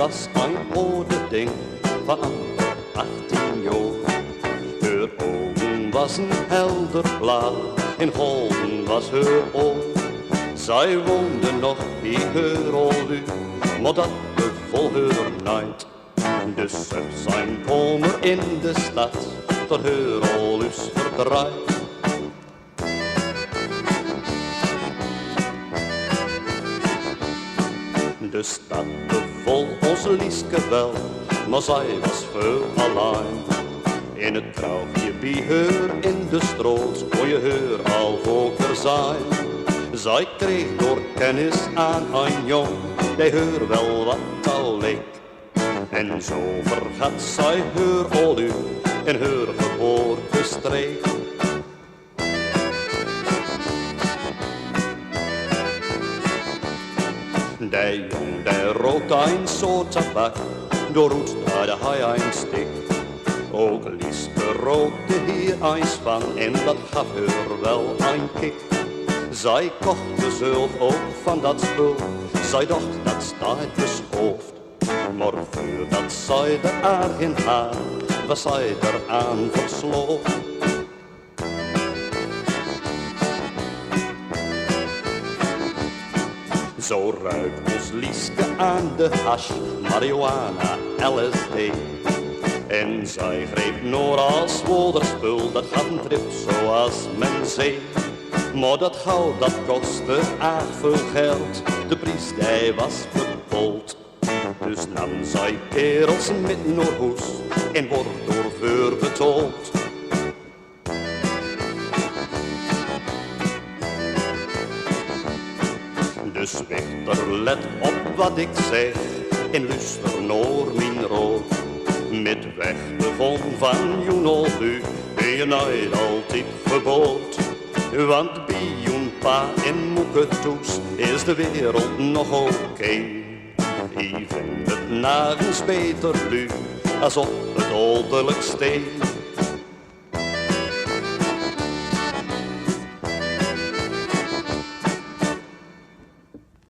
was een oude ding van 18 jaar. Haar ogen was een helder blauw, in golden was haar oog. Zij woonde nog bij haar olu, maar dat beval haar niet. Dus ze zijn komen in de stad, tot haar olus verdraaid. De stad beval ons Lieske wel, maar zij was veel alleen. In het trouwtje bij haar in de stroot kon je haar al vaker zijn. Zij kreeg door kennis aan een jong, die haar wel wat al leek. En zo vergat zij haar olu in haar geboortestreek. Die jong, die rook een soort tabak, doorroet draaide hij een stik. Ook Lieske rookte hier eens van en dat gaf haar wel een kick. Zij kochte zelf ook van dat spul, zij dacht dat staat beschoofd. Maar voordat zij de aard in haar, was zij eraan versloofd. Zo ruikt ons Lieske aan de hash, marihuana, LSD. En zij greep Noor als woorderspul, dat gaf een trip zoals men zei. Maar dat goud dat kostte erg veel geld, de prijs die was bepold. Dus nam zij kerels met naar huis en wordt door vuur betoeld. Dus Wichter, let op wat ik zeg en luister naar mijn rood. Met wegbevon van Joenoldu ben je nooit altijd gebood. Want bij joen pa en moeke toes is de wereld nog oké. Ik vind het nergens beter nu als op het ouderlijk steen.